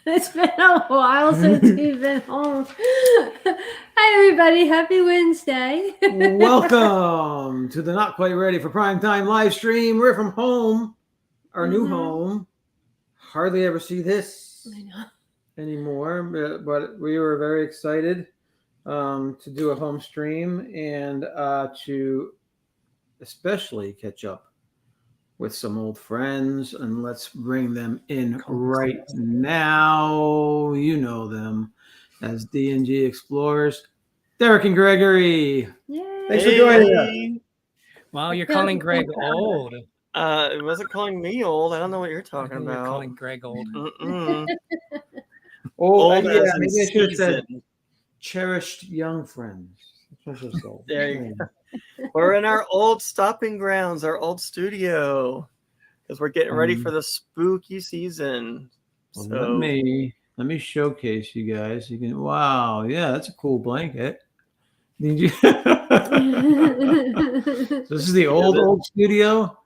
It's been a while since we've been home. Hi, everybody. Happy Wednesday. Welcome to the Not Quite Ready for Prime Time live stream. We're from home, our new home. Hardly ever see this I know. anymore, but we were very excited to do a home stream and to especially catch up with some old friends. And let's bring them in right now. You know them as D&G Explorers, Derek and Gregory. Yay. Thanks for joining us. Wow, you're calling Greg old. It wasn't calling me old. I don't know what you're I talking think you're about. calling Greg old. Mm-mm. Old, Old yeah, as in maybe I should have said seasoned. cherished young friends. That's what I should have said. There you go. We're in our old stopping grounds, our old studio, because we're getting ready for the spooky season. Well, So let me showcase you guys. You can wow, yeah, that's a cool blanket. Did you? This is the old studio.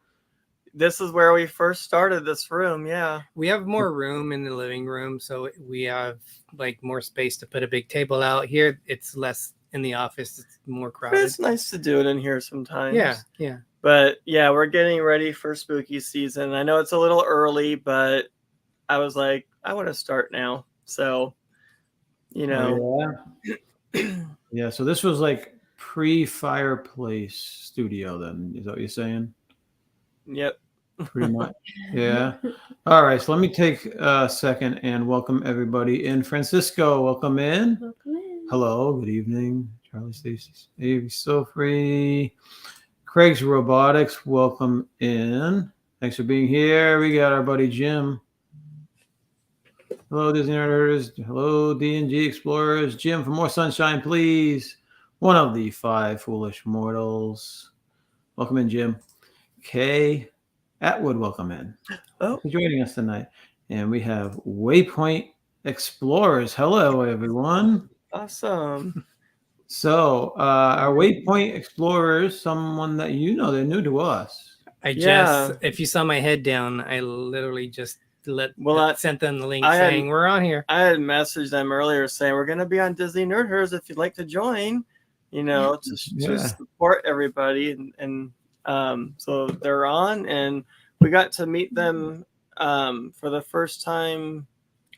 this is where we first started this room. Yeah. We have more room in the living room, so we have like more space to put a big table out. Here, it's less in the office. It's more But crowded. it's nice to do it in here sometimes. Yeah. But yeah, we're getting ready for spooky season. I know it's a little early, but I was like, I want to start now. So, you know. Yeah. So this was like pre-fireplace studio. Then is that what you're saying? Yep. Pretty much. Yeah. All right. So let me take a second and welcome everybody in. Francisco, welcome in. Welcome in. Hello. Good evening. Charlie, Stacy, Avery, so free. Craig's Robotics, welcome in. Thanks for being here. We got our buddy Jim. Hello, Disney Nerders. Hello, D&G Explorers. Jim, for more sunshine, please. One of the five foolish mortals. Welcome in, Jim. Kay Atwood, welcome in. Oh, For joining us tonight. And we have Waypoint Explorers. Hello, everyone. awesome. So, our Waypoint Explorers, someone that you know, they're new to us. If you saw my head down, I literally just sent them the link saying we're on here. I had messaged them earlier saying we're going to be on Disney Nerd Hers if you'd like to join, to support everybody. And so they're on, and we got to meet them for the first time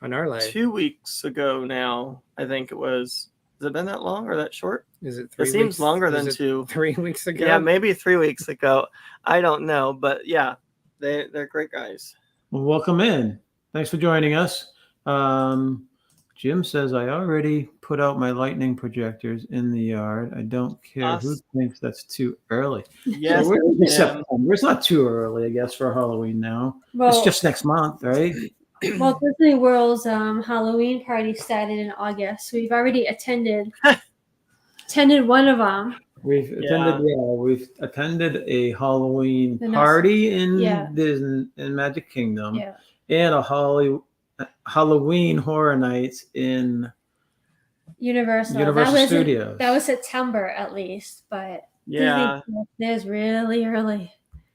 on our live 2 weeks ago now. I think it was. Has it been that long or that short? Is it 3 weeks? It seems longer than 2. 3 weeks ago? Yeah, maybe 3 weeks ago. I don't know. But yeah, they're great guys. Well, welcome in. Thanks for joining us. Jim says, I already put out my lightning projectors in the yard. I don't care who thinks that's too early. Yes, so it's not too early, I guess, for Halloween now. Well, it's just next month, right? Well, Disney World's Halloween party started in August. So we've already attended one of them. We've attended a Halloween party in Disney in Magic Kingdom, and a Halloween Horror Nights in Universal Studios. That was September at least, but Disney is really early.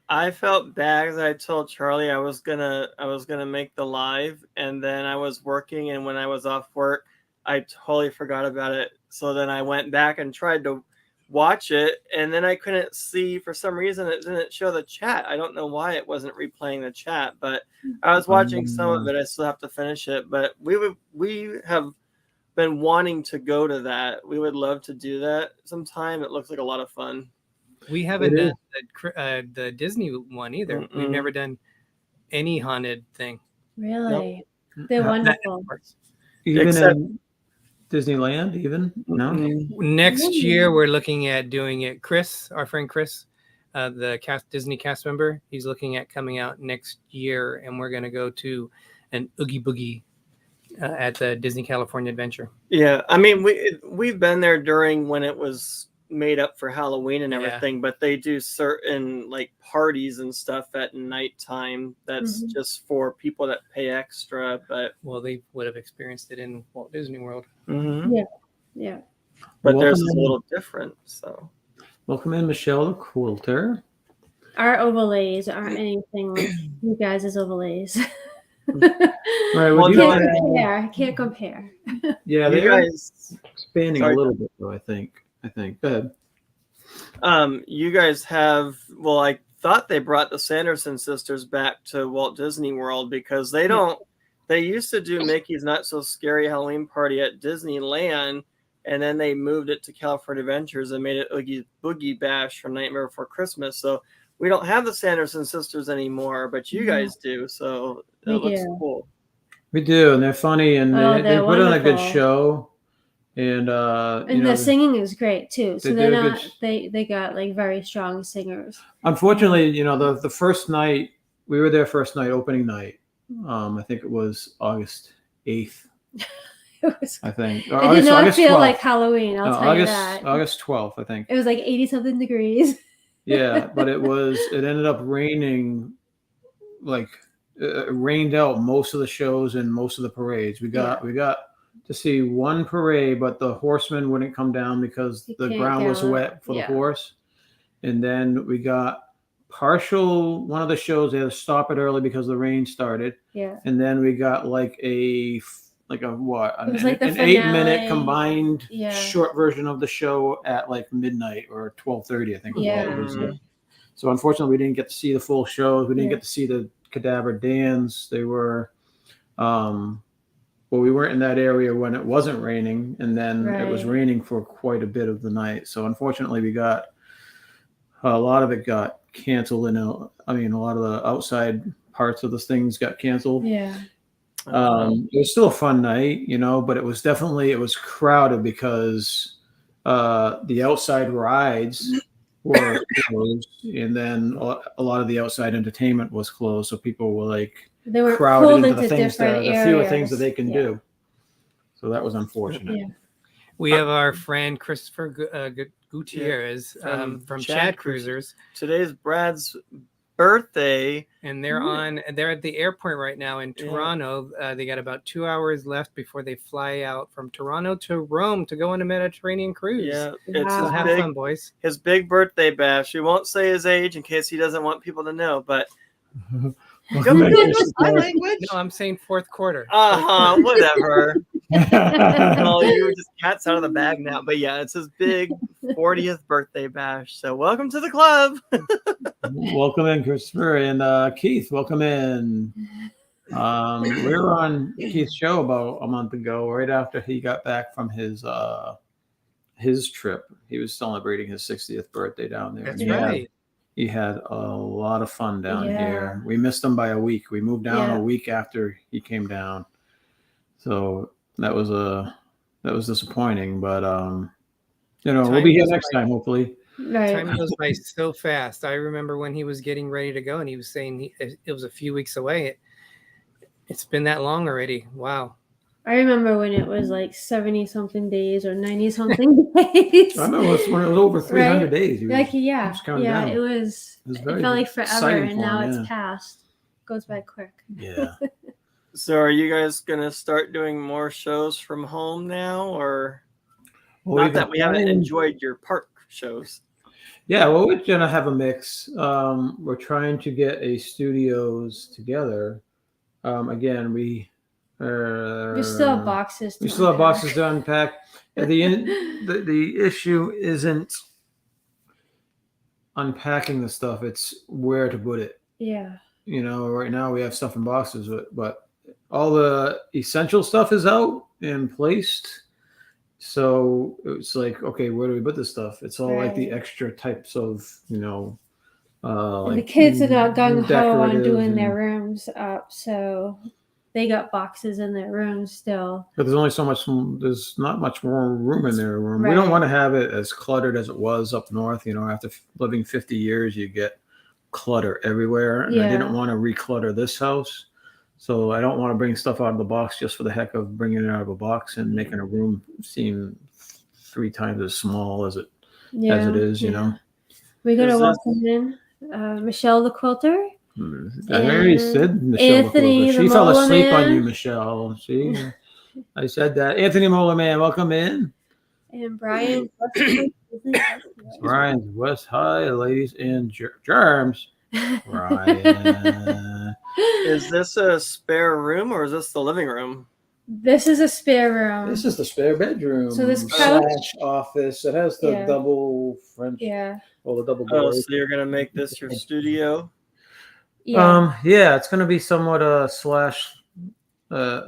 I felt bad because I told Charlie I was gonna make the live, and then I was working, and when I was off work, I totally forgot about it. So then I went back and tried to watch it, and then I couldn't see, for some reason it didn't show the chat. I don't know why it wasn't replaying the chat, but I was watching some of it. I still have to finish it, but we have been wanting to go to that. We would love to do that sometime. It looks like a lot of fun. We haven't done the Disney one either. Mm-mm. We've never done any haunted thing. Really? Nope. They're wonderful. Except in Disneyland, even? No? Next year, we're looking at doing it. Chris, our friend Chris, the Disney cast member, he's looking at coming out next year, and we're going to go to an Oogie Boogie at the Disney California Adventure. Yeah, I mean, we've been there during when it was made up for Halloween and everything, but they do certain like parties and stuff at nighttime that's just for people that pay extra. But they would have experienced it in Walt Disney World. Yeah. But theirs is a little different. So welcome in, Michelle the Quilter. Our overlays aren't anything like you guys' overlays. Right, Well, would no, Can't you, compare. Can't compare. yeah, you they're guys, expanding sorry. a little bit though. I think. Go ahead. You guys have, well, I thought they brought the Sanderson sisters back to Walt Disney World because they used to do Mickey's Not So Scary Halloween Party at Disneyland, and then they moved it to California Adventures and made it Oogie Boogie Bash from Nightmare Before Christmas. So we don't have the Sanderson sisters anymore, but you guys do. So We that looks do. cool. We do, and they're funny, and Oh, they they're put on a good wonderful. show, and And the singing is great too. So they they're do a good not they got like very strong singers. unfortunately, the first night we were there, first night, opening night. I think it was August 8th. It was. I think. It did August, not August feel 12th. like Halloween. I'll No, tell you August that. August 12th, I think. It was like 80 something degrees. Yeah, but it ended up raining, like it rained out most of the shows and most of the parades. We got to see one parade, but the horsemen wouldn't come down because You the can't ground was gallop. wet for the Yeah. horse. And then we got one of the shows they had to stop it early because the rain started. Yeah. And then we got like a what? It was like the an 8-minute finale. combined Yeah. short version of the show at like midnight or 12:30, I think. Was Yeah. what it was. Mhm. So unfortunately, we didn't get to see the full shows. We didn't Yeah. get to see the cadaver dance. They were, well, we weren't in that area when it wasn't raining, and then it was Right. raining for quite a bit of the night. So unfortunately, we got a lot of it got canceled, and a lot of the outside parts of the things got canceled. Yeah. It was still a fun night, but it was crowded because the outside rides were closed, and then a lot of the outside entertainment was closed, so people were like They were crowded pulled into the into things different the areas. fewer things that they can Yeah. do. So that was unfortunate. Yeah. We have our friend Christopher Gutierrez from Chad Chad Cruisers. Cruisers, Today's Brad's birthday. and they're at the airport right now in Yeah. Toronto. They got about 2 hours left before they fly out from Toronto to Rome to go on a Mediterranean cruise. Yeah, it's Wow. So his have big, fun, boys. his big birthday bash. We won't say his age in case he doesn't want people to know, but language. No, I'm saying fourth quarter. Whatever. Well, you were just cats out of the bag now. But yeah, it's his big 40th birthday bash. So welcome to the club. Welcome in, Christopher, and Keith. Welcome in. We were on Keith's show about a month ago, right after he got back from his trip. He was celebrating his 60th birthday down there. That's And right. He had a lot of fun down Yeah. here. We missed him by a week. We moved down Yeah. a week after he came down, so that was disappointing. But we'll Time be here goes next by. time, hopefully. Right. Time goes by so fast. I remember when he was getting ready to go, and he was saying it was a few weeks away. It's been that long already. Wow. I remember when it was like 70 something days or 90 something days. I remember when it was over 300 Right. days. He was- Like he yeah, was counting yeah. down. It was. It was It very felt like forever, exciting and for now him, it's yeah. passed. Goes by quick. Yeah. So are you guys gonna start doing more shows from home now, or Well, not that we haven't planned- enjoyed your park shows? Yeah, well, we're gonna have a mix. We're trying to get a studios together. Again, we still have boxes. We to still have unpack. boxes to unpack. The issue isn't unpacking the stuff; it's where to put it. Yeah. Right now we have stuff in boxes, but all the essential stuff is out and placed. So it's like, okay, where do we put this stuff? It's all like the Right. extra types of, And like the kids are not gung ho on decorative doing their and- rooms up, so they got boxes in their rooms still. But there's only so much. There's not much more room in their room. We don't Right. want to have it as cluttered as it was up north. After living 50 years, you get clutter everywhere, and I didn't Yeah. want to reclutter this house. So I don't want to bring stuff out of the box just for the heck of bringing it out of a box and making a room seem 3 times as small as it is. We gotta Is welcome in Michelle the quilter. I already And said Michelle. Anthony McClough. the She fell Mola asleep on Man. you, Michelle. See, I said that. Anthony Mola Man, welcome in. And Brian. Ryan's West High, ladies and germs. Ryan. Is this a spare room or is this the living room? This is a spare room. This is the spare bedroom. So this couch- slash office. It has the Yeah. double French. Yeah. Well, the double Oh, doors. so you're gonna make this your studio? Yeah. Yeah, it's gonna be somewhat a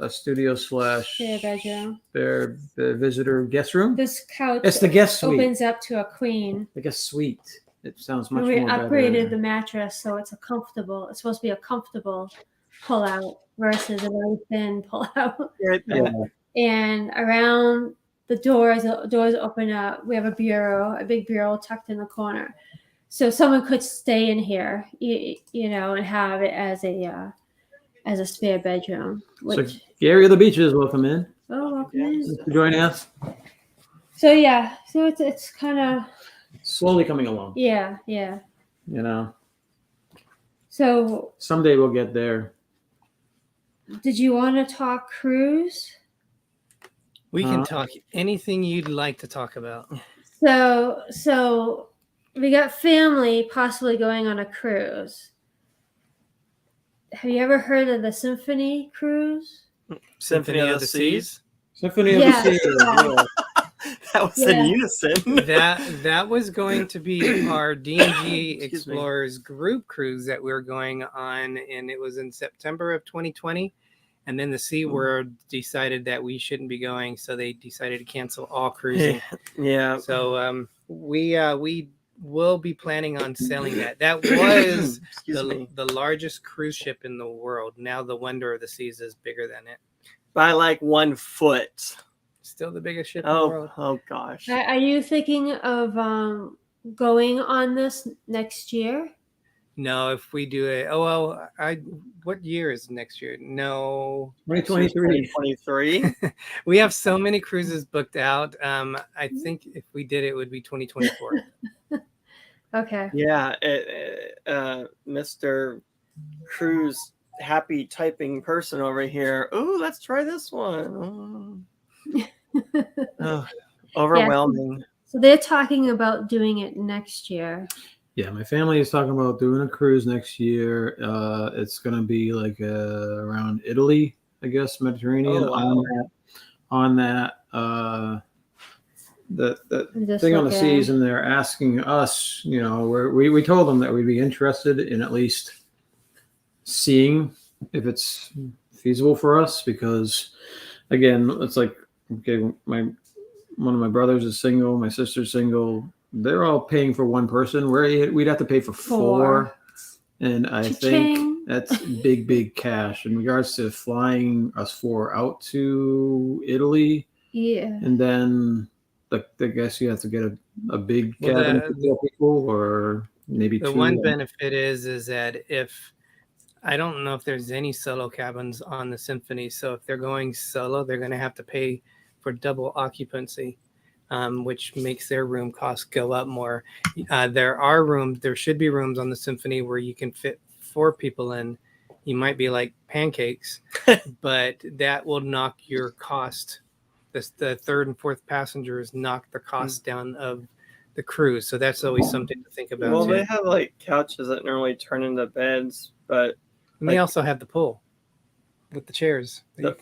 studio slash Spare bedroom. spare visitor guest room. This couch It's the guest suite. opens up to a queen. The guest suite. It sounds much And we more upgraded better. the mattress so it's it's supposed to be a comfortable pull out versus a very thin pull out. Right. Yeah. And around the doors open up. We have a big bureau tucked in the corner. So someone could stay in here, you know, and have it as a spare bedroom. So Which, Gary of the Beaches, welcome in. welcome in. Thanks for joining us. So yeah, so it's kind of Slowly coming along. yeah. You know, So someday we'll get there. did you want to talk cruise? We can talk anything you'd like to talk about. So we got family possibly going on a cruise. Have you ever heard of the Symphony Cruise? Symphony of the Seas. Symphony of Yeah. the Sea. Yeah. That was Yeah. in unison. That was going to be our D&G Excuse me. Explorers group cruise that we were going on, and it was in September of 2020. And then the SeaWorld decided that we shouldn't be going, so they decided to cancel all cruising. Yeah. So we will be planning on selling that. That was Excuse me. the largest cruise ship in the world. Now the Wonder of the Seas is bigger than it. By like 1 foot. Still the biggest ship in the world. Oh gosh. Are you thinking of going on this next year? No, if we do it, what year is next year? No, 2023. 2023. we have so many cruises booked out. I think if we did it, would be 2024. Okay. Yeah. Mr. Cruz, happy typing person over here. Oh, let's try this one. Oh, overwhelming. So they're talking about doing it next year. Yeah, my family is talking about doing a cruise next year. It's going to be like around Italy, I guess, Mediterranean. Oh, wow. On that, the Just thing on the looking. seas, and they're asking us, you know, we told them that we'd be interested in at least seeing if it's feasible for us, because again, it's like, okay, one of my brothers is single, my sister's single. They're all paying for one person. We'd have to pay for four. And I Cha-ching. think that's big cash in regards to flying us four out to Italy. Yeah. And then I guess you have to get a big Well, cabin for 4 people, or maybe The two. one benefit is that if I don't know if there's any solo cabins on the Symphony, so if they're going solo, they're going to have to pay for double occupancy, which makes their room costs go up more. There should be rooms on the Symphony where you can fit 4 people in. You might be like pancakes, but that will knock your cost. The third and fourth passengers knock the cost down of the cruise. So that's always something to think about. Well, too. they have like couches that normally turn into beds, but And they also have the pool with the chairs. The-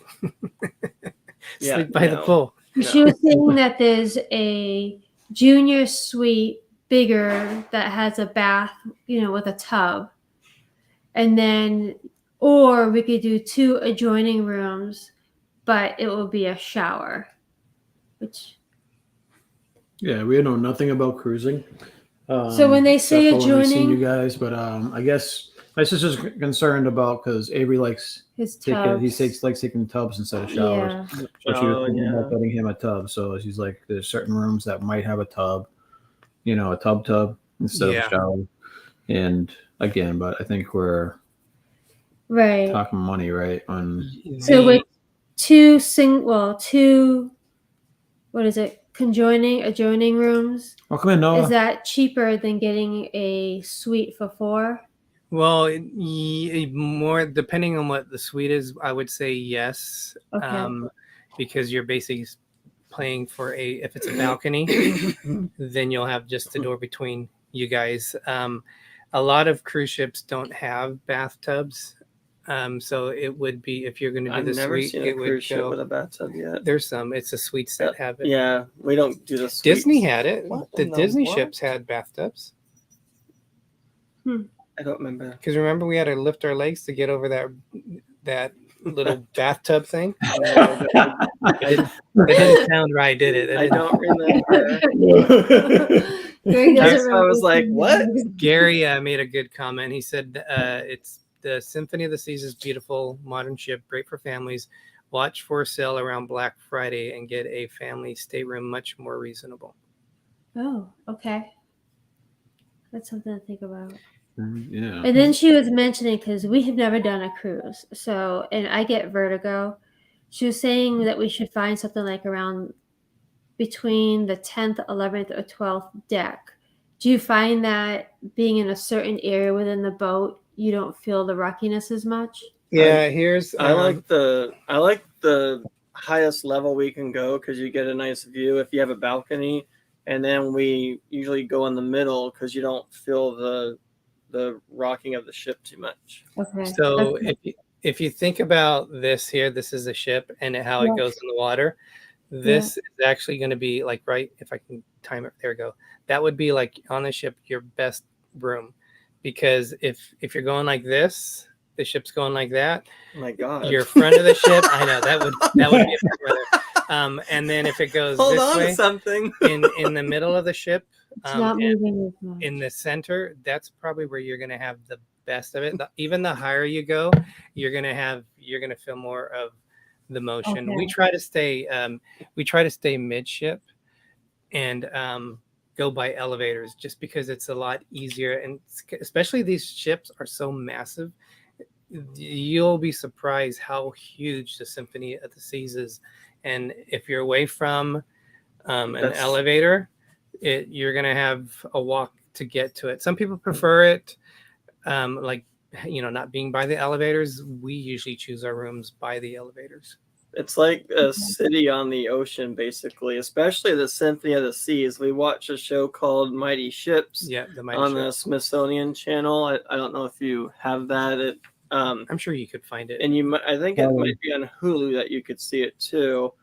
Yeah, Sleep by the no. pool. She was saying that there's a junior suite bigger that has a bath, with a tub. And then, or we could do 2 adjoining rooms, but it will be a shower, which. Yeah, we know nothing about cruising. So when they say except for when we seen adjoining- you guys, but I guess my sister's concerned about, because Avery likes His he tubs. likes taking tubs instead of showers. Yeah. So she was Oh, thinking yeah. about getting him a tub. So she's like, there's certain rooms that might have a tub, a tub instead of Yeah. a shower. And again, but I think we're Right. talking money, right? So with 2 adjoining rooms, Oh, come in, Noah. is that cheaper than getting a suite for 4? Well, more depending on what the suite is, I would say yes, Okay. because you're basically paying for if it's a balcony, then you'll have just the door between you guys. A lot of cruise ships don't have bathtubs. So it would be, if you're going to do I've the never suite, seen a it would cruise ship go. with a bathtub yet. There's some. It's the suites that have it. Yeah, we don't do the suites. Disney had it. What The in the Disney what? ships had bathtubs. I don't remember. Because remember, we had to lift our legs to get over that little bathtub thing. It didn't sound right, did it? I don't remember. Greg doesn't That's why I remember was like, seeing what? that. Gary made a good comment. He said, "It's the Symphony of the Seas is beautiful, modern ship, great for families. Watch for sale around Black Friday and get a family stateroom much more reasonable." Oh, okay. That's something to think about. Yeah. And then she was mentioning, because we have never done a cruise, so, and I get vertigo. She was saying that we should find something like around between the 10th, 11th, or 12th deck. Do you find that being in a certain area within the boat, you don't feel the rockiness as much? Yeah, here's I like the highest level we can go because you get a nice view if you have a balcony, and then we usually go in the middle because you don't feel the rocking of the ship too much. Okay. So Okay. if you think about this here, this is a ship and how Yeah. it goes in the water. This is actually going to be like, right, if I can time it, there we go. That would be like on the ship your best room, because if you're going like this, the ship's going like that. Oh my God! Your front of the ship, I know that would be a bit further. And then if it goes Hold this on way, to something. in the middle of the ship, It's not and moving as much. in the center, that's probably where you're going to have the best of it. Even the higher you go, you're going to feel more of the motion. Okay. We try to stay midship and go by elevators, just because it's a lot easier, and especially these ships are so massive. You'll be surprised how huge the Symphony of the Seas is, and if you're away from an elevator, you're gonna have a walk to get to it. Some people prefer it, like, not being by the elevators. We usually choose our rooms by the elevators. It's like a city on the ocean, basically, especially the Symphony of the Seas. We watched a show called Mighty Ships Yeah, the Mighty on Ship. the Smithsonian Channel. I don't know if you have that. I'm sure you could find it. And I think it might be on Hulu that you could see it too.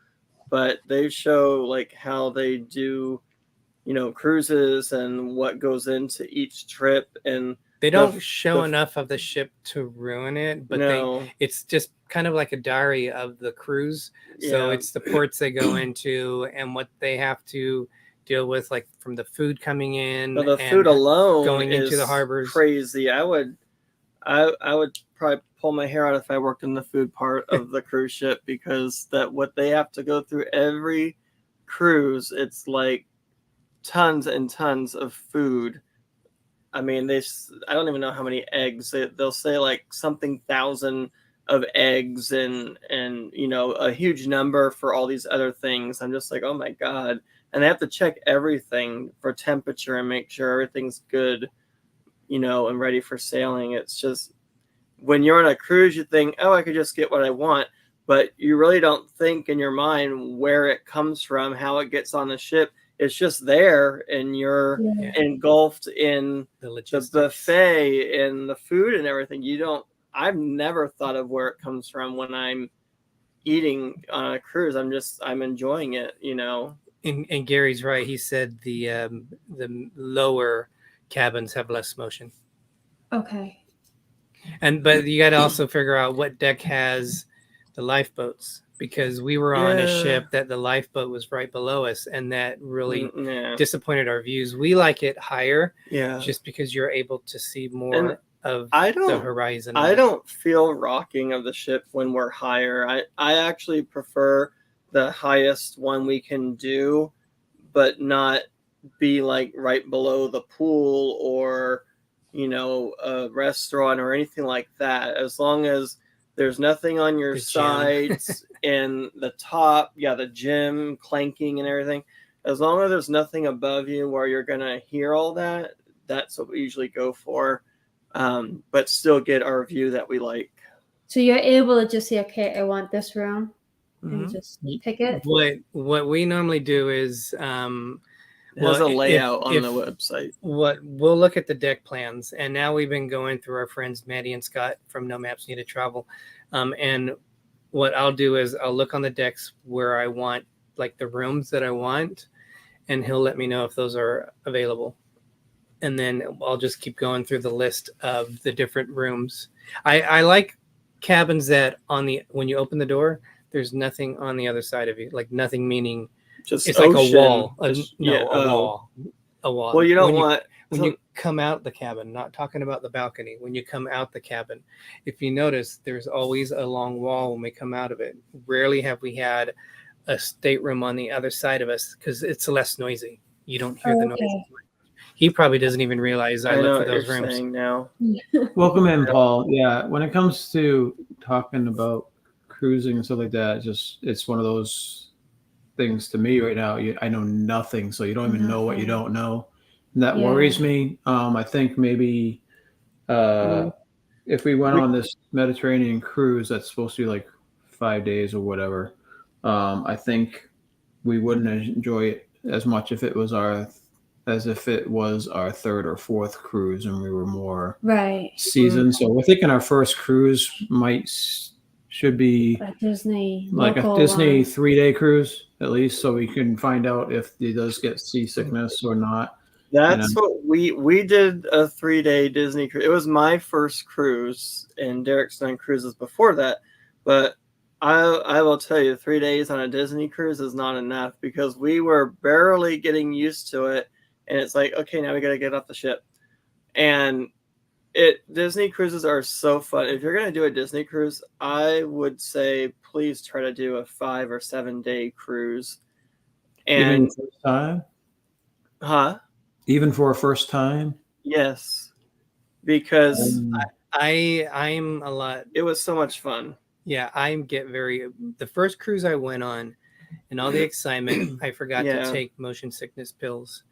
But they show like how they do, cruises and what goes into each trip. And They don't show enough of the ship to ruin it, but no, it's just kind of like a diary of the cruise. So yeah. it's the ports they go into and what they have to deal with, like from the food coming in. But the and food alone going into is the harbors. crazy. I would probably pull my hair out if I worked in the food part of the cruise ship, because what they have to go through every cruise, it's like tons and tons of food. I mean, I don't even know how many eggs. They'll say like something thousand of eggs and a huge number for all these other things. I'm just like, oh my God. And they have to check everything for temperature and make sure everything's good, and ready for sailing. It's just, when you're on a cruise, you think, oh, I could just get what I want. But you really don't think in your mind where it comes from, how it gets on the ship. It's just there, and you're engulfed in the buffet and the food and everything. I've never thought of where it comes from when I'm eating on a cruise. I'm enjoying it, And Gary's right. He said the lower cabins have less motion. Okay. But you got to also figure out what deck has the lifeboats, because we were on a ship that the lifeboat was right below us, and that really disappointed our views. We like it higher, just because you're able to see more of the horizon. I don't feel rocking of the ship when we're higher. I actually prefer the highest one we can do, but not be like right below the pool or a restaurant or anything like that. As long as there's nothing on your sides and the top, the gym clanking and everything. As long as there's nothing above you where you're gonna hear all that, that's what we usually go for. But still get our view that we like. So you're able to just say, okay, I want this room, and just pick it. What we normally do is It has a Well, layout on if- the website. What we'll look at the deck plans, and now we've been going through our friends Maddie and Scott from No Maps Needed Travel, and what I'll do is I'll look on the decks where I want, like the rooms that I want, and he'll let me know if those are available, and then I'll just keep going through the list of the different rooms. I like cabins that when you open the door, there's nothing on the other side of you, like nothing meaning Just it's like ocean. a wall. Yeah, A wall. A wall. Well, you don't When want when you come out the cabin, not talking about the balcony, when you come out the cabin, if you notice, there's always a long wall when we come out of it. Rarely have we had a stateroom on the other side of us because it's less noisy. You don't hear the noise. Okay. He probably doesn't even realize I I know look for what those you're rooms. saying now. Welcome in, Paul. Yeah, when it comes to talking about cruising and stuff like that, it's one of those things to me right now. I know nothing, so you don't even know what you don't know. And that Yeah. worries me. I think maybe if we went on this Mediterranean cruise that's supposed to be like 5 days or whatever, I think we wouldn't enjoy it as much if it was our third or fourth cruise and we were more Right. seasoned. So we're thinking our first cruise should be A Disney. like a local Disney one. 3-day cruise at least, so we can find out if he does get seasickness or not. That's what we did, a 3-day Disney cruise. It was my first cruise, and Derek's done cruises before that. But I will tell you, 3 days on a Disney cruise is not enough because we were barely getting used to it. And it's like, okay, now we got to get off the ship. And Disney cruises are so fun. If you're going to do a Disney cruise, I would say please try to do a 5 or 7 day cruise. Even And first time? Even for a first time? Yes, because I'm a lot. it was so much fun. Yeah, the first cruise I went on and all the excitement, I forgot Yeah. to take motion sickness pills.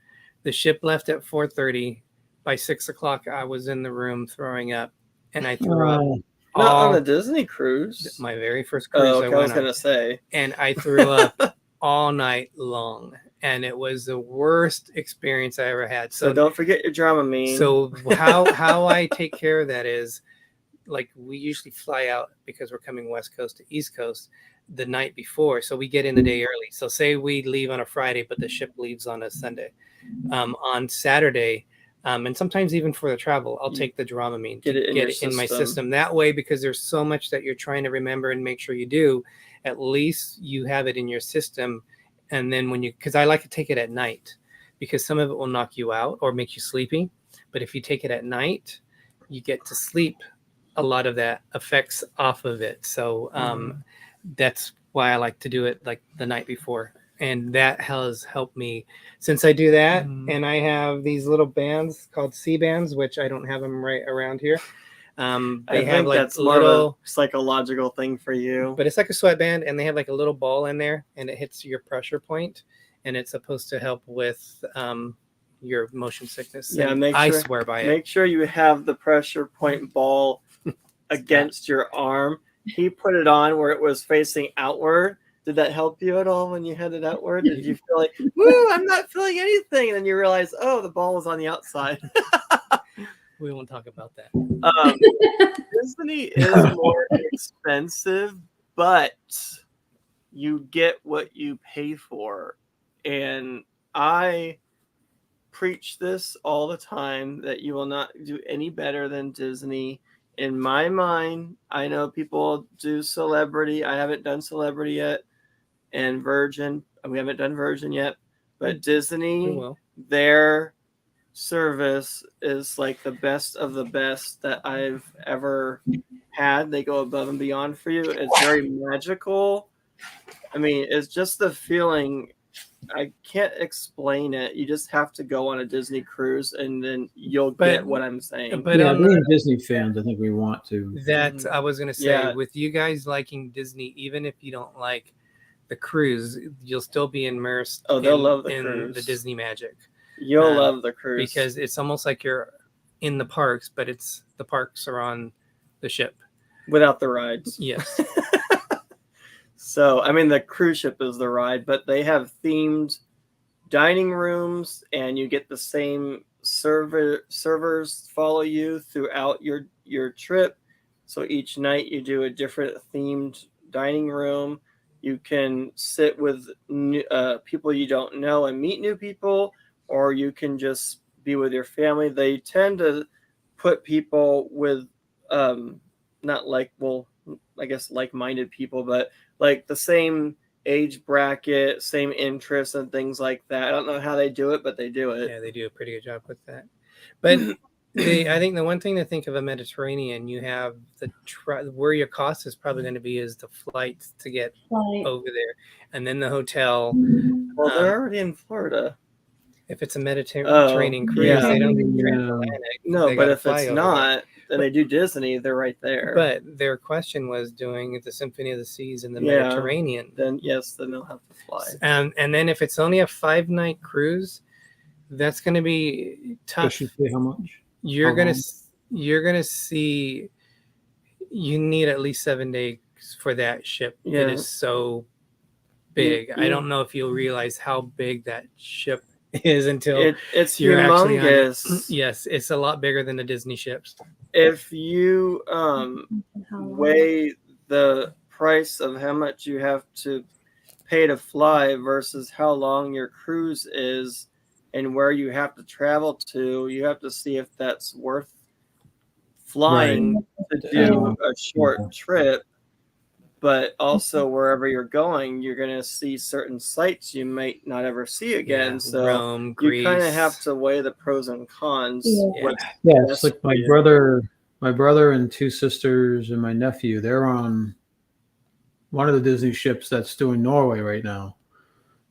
The ship left at 4:30. By 6 o'clock, I was in the room throwing up, and I threw up Not on all the Disney cruise. my very first cruise Oh, I okay, I was went gonna on, say. and I threw up all night long, and it was the worst experience I ever had. So don't forget your Dramamine. So how I take care of that is, like, we usually fly out because we're coming West Coast to East Coast the night before, so we get in the day early. So say we leave on a Friday, but the ship leaves on a Sunday. On Saturday, and sometimes even for the travel, I'll take the Dramamine to Get it in your my system. system. That way, because there's so much that you're trying to remember and make sure you do, at least you have it in your system. And then because I like to take it at night, because some of it will knock you out or make you sleepy. But if you take it at night, you get to sleep. A lot of that effects off of it. So that's why I like to do it like the night before. And that has helped me since I do that. And I have these little bands called C bands, which I don't have them right around here. They I have think like that's more of a psychological thing for you. but it's like a sweatband, and they have like a little ball in there, and it hits your pressure point, and it's supposed to help with your motion sickness. Yeah, And make I sure- swear by it. Make sure you have the pressure point ball against your arm. He put it on where it was facing outward. Did that help you at all when you had it outward? Did you feel like, woo, I'm not feeling anything? And then you realize, oh, the ball was on the outside. We won't talk about that. Disney is more expensive, but you get what you pay for. And I preach this all the time that you will not do any better than Disney. In my mind, I know people do Celebrity. I haven't done Celebrity yet. And Virgin. We haven't done Virgin yet. But We Disney, will. their service is like the best of the best that I've ever had. They go above and beyond for you. It's very magical. I mean, it's just the feeling. I can't explain it. You just have to go on a Disney cruise and then you'll get what I'm saying. But yeah, on being Disney fans, I think we want to. that, I was gonna say, Yeah. with you guys liking Disney, even if you don't like the cruise, you'll still be immersed. Oh, they'll love the in cruise. the Disney magic. You'll love the cruise. Because it's almost like you're in the parks, but the parks are on the ship. without the rides. Yes. So, I mean, the cruise ship is the ride, but they have themed dining rooms, and you get the same servers follow you throughout your trip. So each night you do a different themed dining room. You can sit with people you don't know and meet new people, or you can just be with your family. They tend to put people with not like, well, I guess like-minded people, but like the same age bracket, same interests and things like that. I don't know how they do it, but they do it. Yeah, they do a pretty good job with that. But I think the one thing to think of a Mediterranean, you have where your cost is probably going to be is the flights to get Like, over there, and then the hotel. Well, they're already in Florida. If it's a Mediterranean cruise, yeah. they don't do Yeah. transatlantic. No, They but gotta if fly it's over there. not, then they do Disney. They're right there. But their question was doing the Symphony of the Seas in the Yeah. Mediterranean. Then yes, then they'll have to fly. And then if it's only a 5-night cruise, that's going to be tough. Does she say how much? You're How gonna long? you're gonna see. You need at least 7 days for that ship. Yeah. It is so big. I Yeah. don't know if you'll realize how big that ship is until It's you're actually on it. humongous. Yes, it's a lot bigger than the Disney ships. If you how long? weigh the price of how much you have to pay to fly versus how long your cruise is and where you have to travel to, you have to see if that's worth flying to do a short trip. But also wherever you're going, you're going to see certain sites you might not ever see again. Yeah, So Rome, you Greece. kind of have to weigh the pros and cons. Yeah. What's Yeah, best it's like for my you. brother and 2 sisters and my nephew. They're on one of the Disney ships that's doing Norway right now.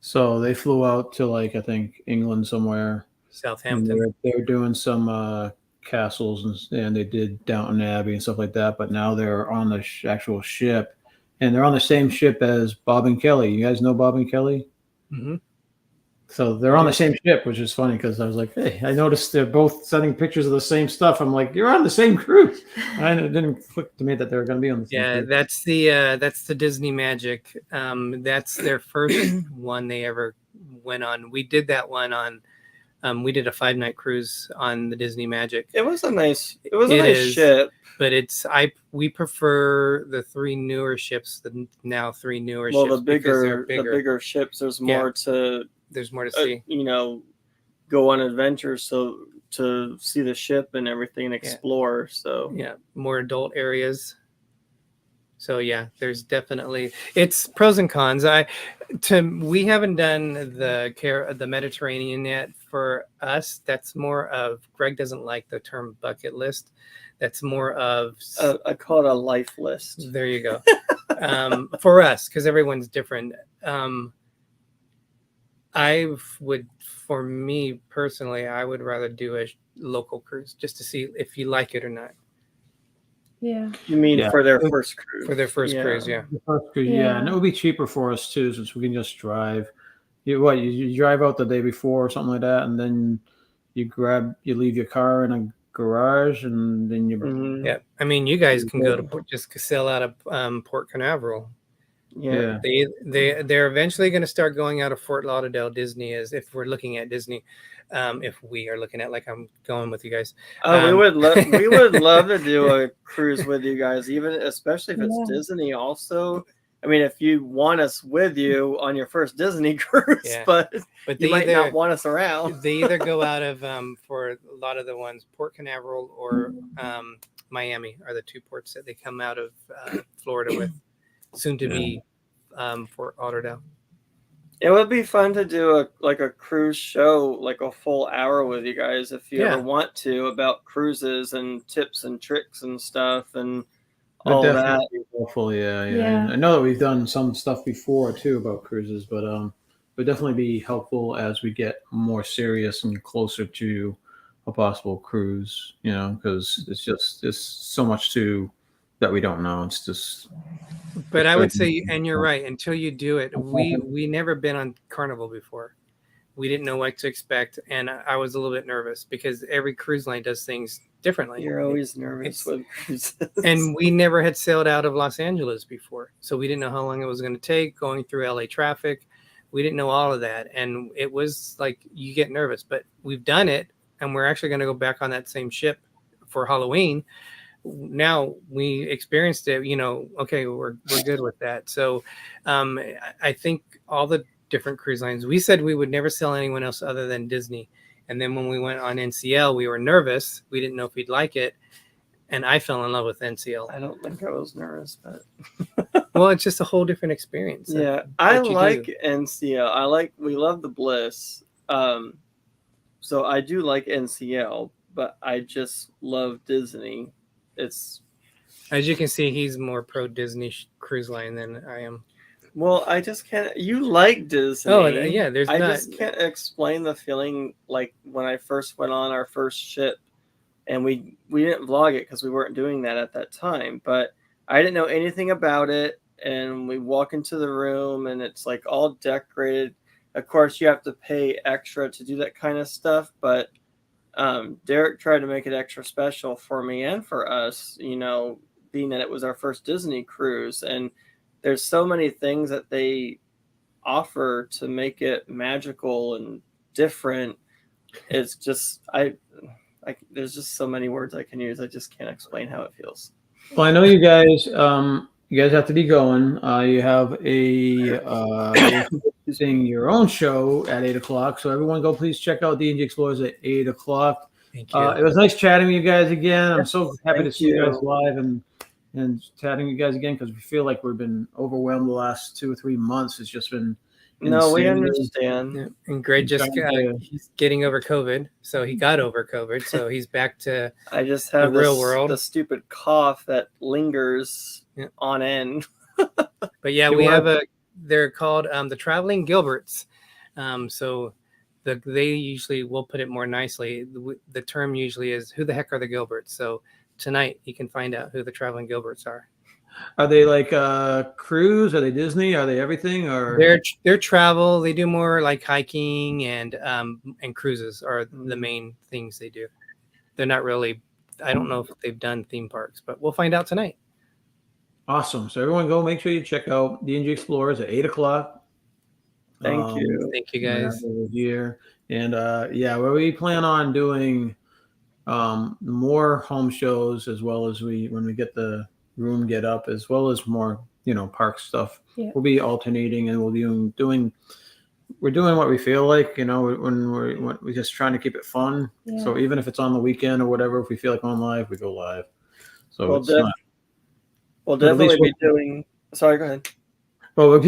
So they flew out to like I think England somewhere. And Southampton. they're doing some castles and they did Downton Abbey and stuff like that. But now they're on the actual ship, and they're on the same ship as Bob and Kelly. You guys know Bob and Kelly? hmm So they're on the same ship, which is funny because I was like, hey, I noticed they're both sending pictures of the same stuff. I'm like, you're on the same cruise. And it didn't click to me that they were going to be on the same Yeah, cruise. that's the Disney Magic. That's their first one they ever went on. We did that one on. We did a 5-night cruise on the Disney Magic. It was a nice It is. ship. But we prefer the 3 newer ships, the now 3 newer Well, ships. the because they're bigger ships, there's more to There's more to see. Go on adventures, so to see the ship and everything and explore. So Yeah, more adult areas. So yeah, there's definitely it's pros and cons. We haven't done the Mediterranean yet. For us, that's more of Greg doesn't like the term bucket list. That's more of I call it a life list. there you go. For us, because everyone's different. For me personally, I would rather do a local cruise just to see if you like it or not. Yeah. You mean Yeah. for their first cruise? For their first cruise, yeah. The first cruise, Yeah. and it would be cheaper for us too, since we can just drive. You drive out the day before or something like that, and then you leave your car in a garage, and then you Mhm. Yeah, I mean, you guys can go to just sail out of Port Canaveral. Yeah. They're eventually going to start going out of Fort Lauderdale. Disney is, if we're looking at Disney, if we are looking at, like I'm going with you guys. We would love to do a cruise with you guys, especially if it's Yeah. Disney. Also, I mean, if you want us with you on your first Disney cruise, Yeah. but But you might not want us around. they either go out of for a lot of the ones Port Canaveral or Miami are the 2 ports that they come out of Florida with, soon to be Fort Lauderdale. It would be fun to do a cruise show, like a full hour with you guys, if you ever want to, about cruises and tips and tricks and stuff and all That'd that. definitely be helpful. Yeah. Yeah. I know that we've done some stuff before too about cruises, but it would definitely be helpful as we get more serious and closer to a possible cruise. Because it's so much that we don't know. It's just. But I would say, and you're right, until you do it, we never been on Carnival before. We didn't know what to expect, and I was a little bit nervous because every cruise line does things differently. You're always nervous with cruises. And we never had sailed out of Los Angeles before, so we didn't know how long it was going to take going through LA traffic. We didn't know all of that, and it was like you get nervous. But we've done it, and we're actually going to go back on that same ship for Halloween. Now we experienced it. Okay, we're good with that. So I think all the different cruise lines. We said we would never sell anyone else other than Disney. And then when we went on NCL, we were nervous. We didn't know if we'd like it. And I fell in love with NCL. I don't think I was nervous, but Well, it's just a whole different experience. yeah, I what you like do. NCL. We love the Bliss. So I do like NCL, but I just love Disney. It's As you can see, he's more pro Disney cruise line than I am. well, I just can't. You like Disney? Oh, yeah. There's I not. just can't explain the feeling like when I first went on our first ship, and we didn't vlog it because we weren't doing that at that time. But I didn't know anything about it, and we walk into the room, and it's like all decorated. Of course, you have to pay extra to do that kind of stuff, but Derek tried to make it extra special for me and for us. Being that it was our first Disney cruise, and there's so many things that they offer to make it magical and different. It's just there's just so many words I can use. I just can't explain how it feels. Well, I know you guys. You guys have to be going. You have using your own show at 8:00. So everyone, go please check out D&G Explorers at 8:00. Thank you. It was nice chatting with you guys again. I'm so happy to Thank see you guys you. live and chatting with you guys again, because we feel like we've been overwhelmed the last 2 or 3 months. It's just been No, we insane. understand. Yeah. And Greg just Trying to- he's getting over COVID. So he got over COVID. So he's back to I just have The real world. the stupid cough that lingers Yeah. on end. But yeah, You we want- have they're called the Traveling Gilberts. So they usually, will put it more nicely. The term usually is, who the heck are the Gilberts? So tonight you can find out who the Traveling Gilberts are. Are they like cruise? Are they Disney? Are they everything? Or They're travel. They do more like hiking and cruises are the main things they do. They're not really, I don't know if they've done theme parks, but we'll find out tonight. awesome. So everyone, go make sure you check out D&G Explorers at 8:00. Thank you. Thank you guys. Over here. And where we plan on doing more home shows, as well as when we get the room get up, as well as more park stuff. Yeah. We'll be alternating, and we'll be doing what we feel like, when we're just trying to keep it fun. Yeah. So even if it's on the weekend or whatever, if we feel like going live, we go live. So Well, it's not. We'll But at least definitely be doing. Sorry, go ahead. Well, we'll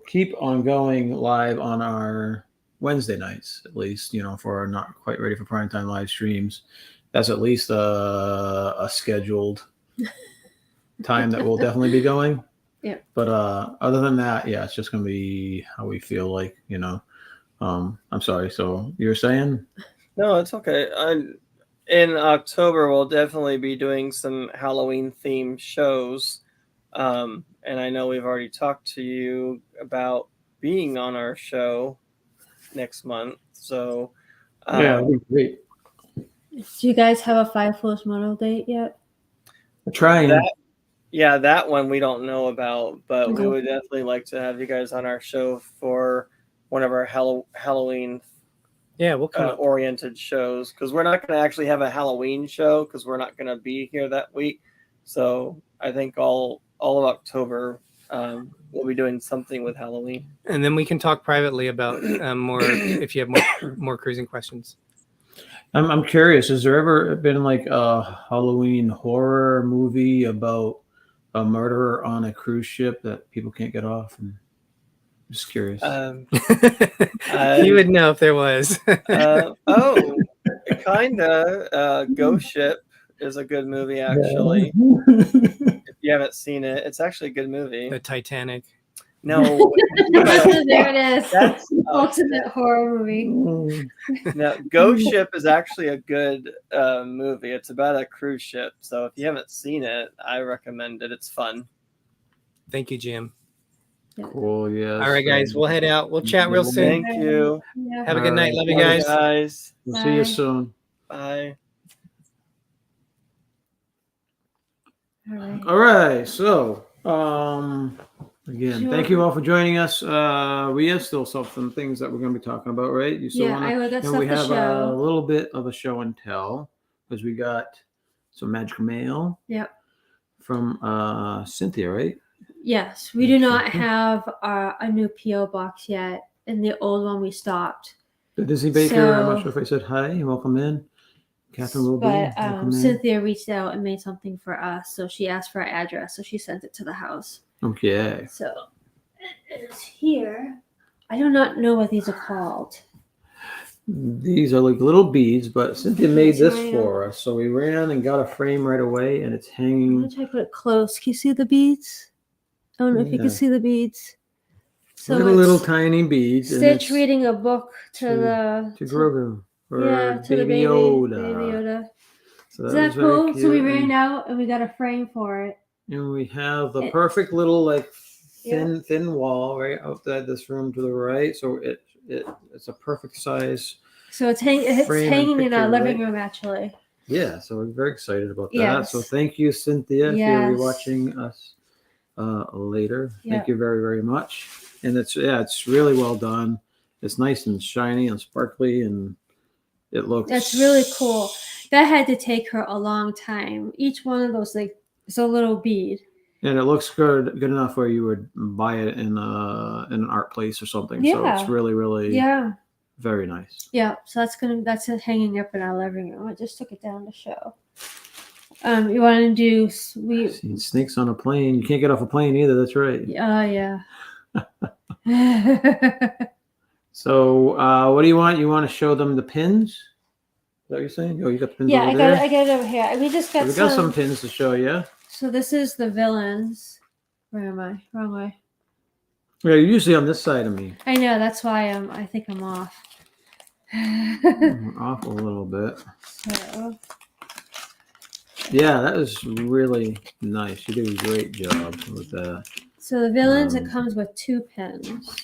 keep on going live on our Wednesday nights, at least, for our Not Quite Ready for Primetime live streams. That's at least a scheduled time that we'll definitely be going. Yeah. But other than that, yeah, it's just going to be how we feel like, I'm sorry. So you're saying? No, it's okay. In October, we'll definitely be doing some Halloween themed shows. And I know we've already talked to you about being on our show next month. So, Yeah, that'd be great. Do you guys have a Five Floors Moto date yet? We're trying. that one we don't know about, but we Okay. would definitely like to have you guys on our show for one of our Halloween Yeah, we'll come up. oriented shows, because we're not going to actually have a Halloween show because we're not going to be here that week. So I think all of October we'll be doing something with Halloween. And then we can talk privately about more if you have more cruising questions. I'm curious. Has there ever been like a Halloween horror movie about a murderer on a cruise ship that people can't get off? And I'm just curious. You would know if there was. Kinda. Ghost Ship is a good movie, actually. If you haven't seen it, it's actually a good movie. The Titanic. No, There it is. that's Ultimate horror movie. no. Ghost Ship is actually a good movie. It's about a cruise ship. So if you haven't seen it, I recommend it. It's fun. Thank you, Jim. Cool. Yeah. All right, guys, we'll head out. We'll chat real soon. Thank you. Yeah. Have a good All night. right. Love you Bye, guys. Guys. We'll see you Bye. soon. Bye. All right. All right. So, Again, Sure. thank you all for joining us. We have still some things that we're going to be talking about, right? You still Yeah, want I got and stuff we to have a show. little bit of a show and tell because we got some magical mail. Yep. From Cynthia, right? Yes, we do not Okay. have a new PO box yet. In the old one, we stopped. The Disney Baker. I'm not So- sure if I said hi. Welcome in, Catherine will be. But Welcome in. Cynthia reached out and made something for us, so she asked for our address, so she sent it to the house. Okay. So it is here. I do not know what these are called. These are like little beads, but Cynthia made Yes, this I know. for us, so we ran and got a frame right away, and it's I'm hanging. gonna try to put it close. Can you see the beads? I don't know if you Yeah. can see the beads. So little it's tiny beads. and Stitch it's reading a book to to Grogu or yeah, to the Baby baby Yoda. Baby Yoda. So Is that that was very cool? So we cute, ran out and we got a frame for it. and we have the It- perfect little like thin wall right outside this room to the right. So it's a perfect size. So it's Frame and hanging in our picture, living right? room actually. Yeah, so we're very excited about that. Yes. So thank you, Cynthia, if you'll be Yes. watching us later. Yeah. Thank you very, very much. And it's really well done. It's nice and shiny and sparkly, and it looks. That's really cool. That had to take her a long time. Each one of those like is a little bead. And it looks good enough where you would buy it in an art place or something. So Yeah. it's really, really Yeah. very nice. Yeah. So that's hanging up in our living room. I just took it down to show. You want to do we? Seen snakes on a plane. You can't get off a plane either. That's right. Yeah. So what do you want? You want to show them the pins? Is that what you're saying? Oh, you got the pins Yeah, over I there? got it over here. We just So got we got some pins to show you. So this is the villains. Where am I? Wrong way. Yeah, you're usually on this side of me. I know. That's why I think I'm off. I'm off a little bit. So Yeah, that was really nice. You did a great job with that. So the villains, it Um, comes with 2 pins.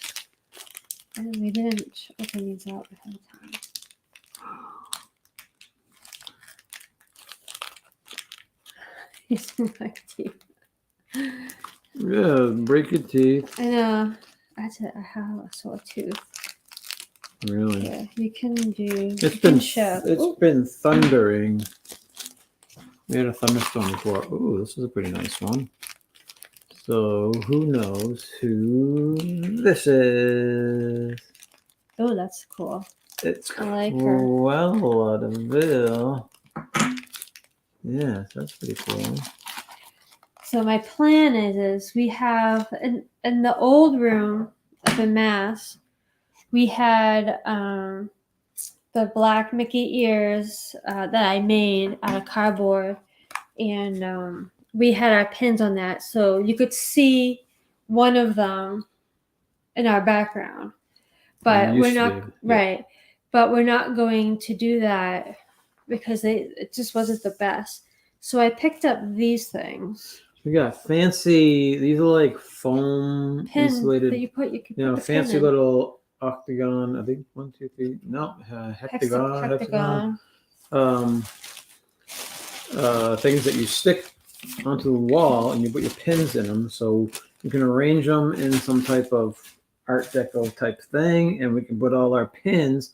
And we didn't open these out ahead of time. Using my teeth. Yeah, break your teeth. I know. I have a sore tooth. Really. Yeah, you can do. It's Ooh, been thundering. We had a thunderstorm before. Ooh, this is a pretty nice one. So who knows who this is? oh, that's cool. It's I like her. Cruella. Yeah, that's pretty cool. So my plan is we have in the old room up in Mass, we had the black Mickey ears that I made out of cardboard, and we had our pins on that, so you could see one of them in our background. But You we're used to not be, yeah. right. But we're not going to do that because it just wasn't the best. So I picked up these things. We got fancy. These are like foam Pin insulated. that you put. You can You know, put the pin fancy in. little octagon. I think 1, 2, 3. No, hexagon. Hexagon. Things that you stick onto the wall and you put your pins in them, so you can arrange them in some type of Art Deco type thing, and we can put all our pins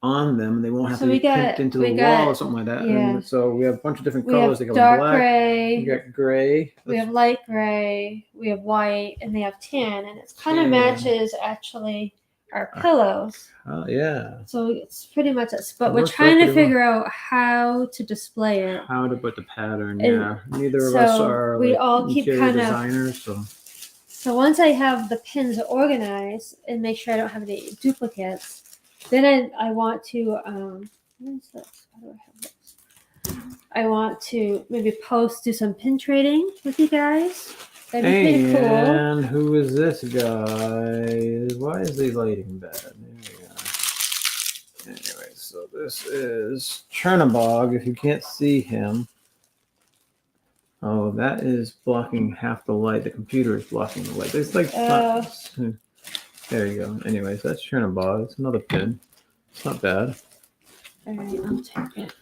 on them. They won't have So to we be pinned got- into we the got- wall or something like that. yeah. And so we have a bunch of different We colors. have They got dark black. gray. You got gray. We have light gray. We have white, and they have tan, and it kind of Tan. matches actually our pillows. Oh yeah. So it's pretty much us. But It we're works out trying to pretty well. figure out how to display it. How to put the pattern? And Yeah. Neither of us so are we like all keep interior kind of- designers, so So once I have the pins organized and make sure I don't have any duplicates, then I want to what is this? How do I have this? I want to maybe do some pin trading with you guys. That'd be pretty cool. And who is this guy? Why is the lighting bad? There we go. Anyway, so this is Chernabog. If you can't see him, oh, that is blocking half the light. The computer is blocking the light. There's like there you go. Anyways, that's Chernabog. It's another pin. It's not bad. All right, I'll take it.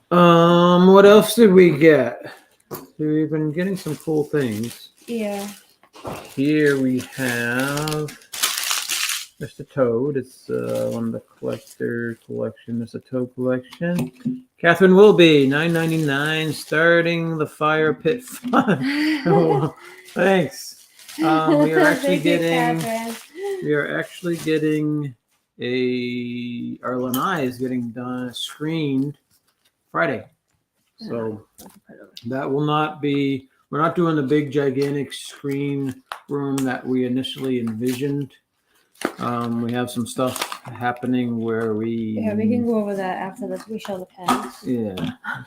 What else did we get? We've been getting some cool things. Yeah. here we have Mr. Toad. It's one of the collector collection. Mr. Toad collection. Catherine Wilby, $9.99, starting the fire pit fun. Oh, thanks. We are actually Thank you, getting. Catherine. We are actually getting our lanai is getting done screened Friday. So that will not be, we're not doing the big gigantic screen room that we initially envisioned. We have some stuff happening where we can go over that after we show the pens. yeah,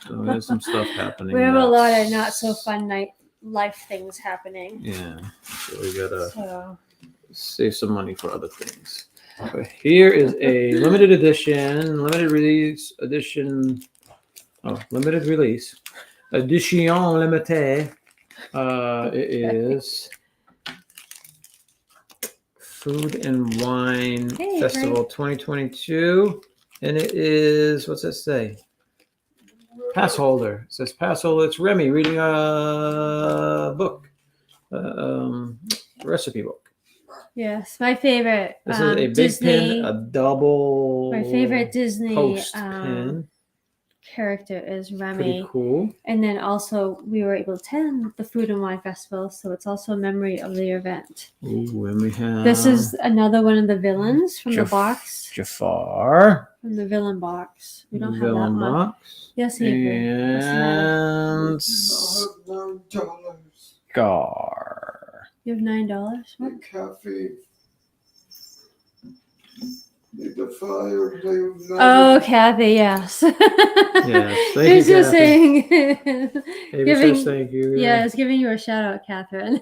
so there's some stuff happening. We have a lot of that's- not so fun life things happening. Yeah, so we gotta So save some money for other things. But here is a limited edition, limited release edition. Oh, limited release. Edition limitée. It is Food and Wine Hey, Festival 2022. And it is, what's it say? Pass holder. It says pass holder. It's Remy reading a book. Recipe book. yes, my favorite. This is a big Disney. pin, a double. My favorite Disney post pin. character is Pretty Remy. cool. And then also we were able to attend the Food and Wine Festival, so it's also a memory of the event. Ooh, and we have This is another one of the villains from the Jaf- box. Jafar. From the villain box. We don't have Villain that one. box. Yes, Avery. And $9. Scar. You have $9. What? The cafe. Need the fire. They Oh, Kathy, yes. Yes, thank He's you, just Kathy. saying. Avery Giving- says thank you. Yeah, it's giving you a shout out, Catherine.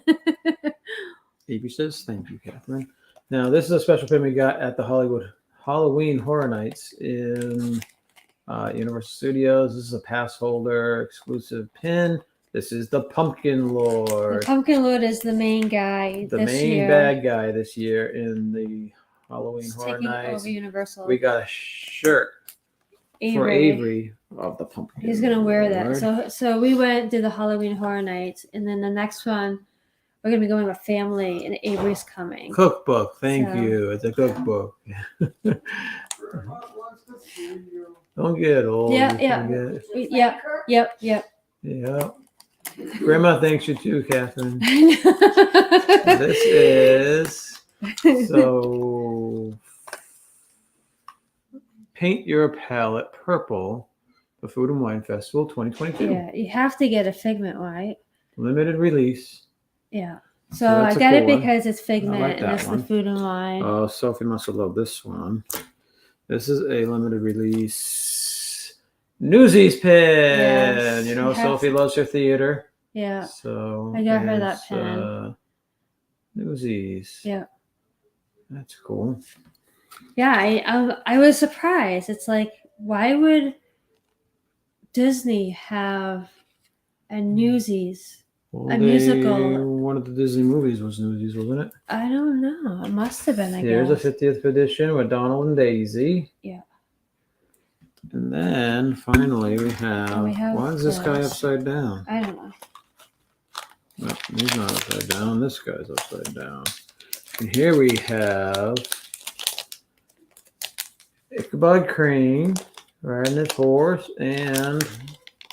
Avery says thank you, Catherine. Now, this is a special pin we got at the Hollywood Halloween Horror Nights in Universal Studios. This is a pass holder exclusive pin. This is the Pumpkin The Lord, Pumpkin Lord is the main guy the this main year. bad guy this year in the Halloween He's Horror taking Nights. over Universal. We got a shirt for Avery of the Pumpkin. He's gonna wear that. Lord. So we went to the Halloween Horror Nights, and then the next one we're gonna be going with family, and Avery's coming. Cookbook. Thank So- you. It's a cookbook. Grandma wants to see you. Don't get old. Yeah, You yeah. forget. Yep. Yeah. Grandma thanks you too, Catherine. This is so paint your palette purple for Food and Wine Festival 2022. Yeah, you have to get a Figment white. Limited release. Yeah. So So I that's a got it cool one. because it's Figment like and that it's one. the Food and Wine. Oh, Sophie must have loved this one. This is a limited release Newsies pin. Yes, You know, it has- Sophie loves her theater. Yeah. So I got her that it's, pen. Newsies. Yeah. That's cool. Yeah, I was surprised. It's like, why would Disney have a Newsies? Well, A musical. One of the Disney movies was Newsies, wasn't it? I don't know. It must have been, I Here's guess. a 50th edition with Donald and Daisy. Yeah. And then finally we have. we have Why is this guy this. upside down? I don't know. No, he's not upside down. This guy's upside down. And here we have Ichabod Crane riding his horse and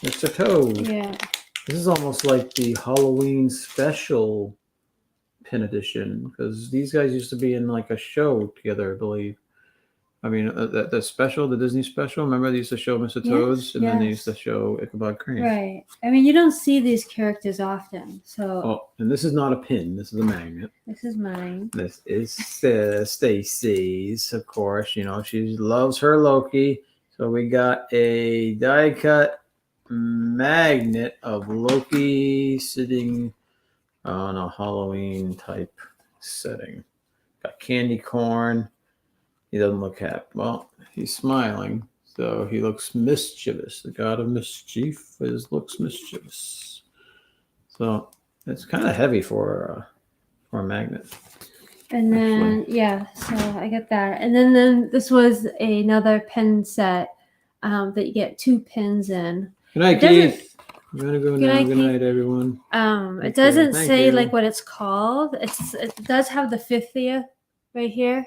Mr. Toad. Yeah. This is almost like the Halloween special pin edition because these guys used to be in like a show together, I believe. I mean, the special, the Disney special. Remember they used to show Mr. Toads, and then they used to yes. show Ichabod Crane. Right. I mean, you don't see these characters often. So Oh, and this is not a pin. This is a magnet. this is mine. This is Stacy's, of course. You know, she loves her Loki. So we got a die cut magnet of Loki sitting on a Halloween type setting. Got candy corn. He doesn't look happy. Well, he's smiling. So he looks mischievous. The god of mischief looks mischievous. So it's kind of heavy for a magnet. And then so I get that. And then this was another pin set that you get 2 pins in. Good night, It doesn't- Keith. I'm gonna go Good now. night, Good Kate. night, everyone. It Thank doesn't you. Thank say you. like what it's called. It does have the 50th right here,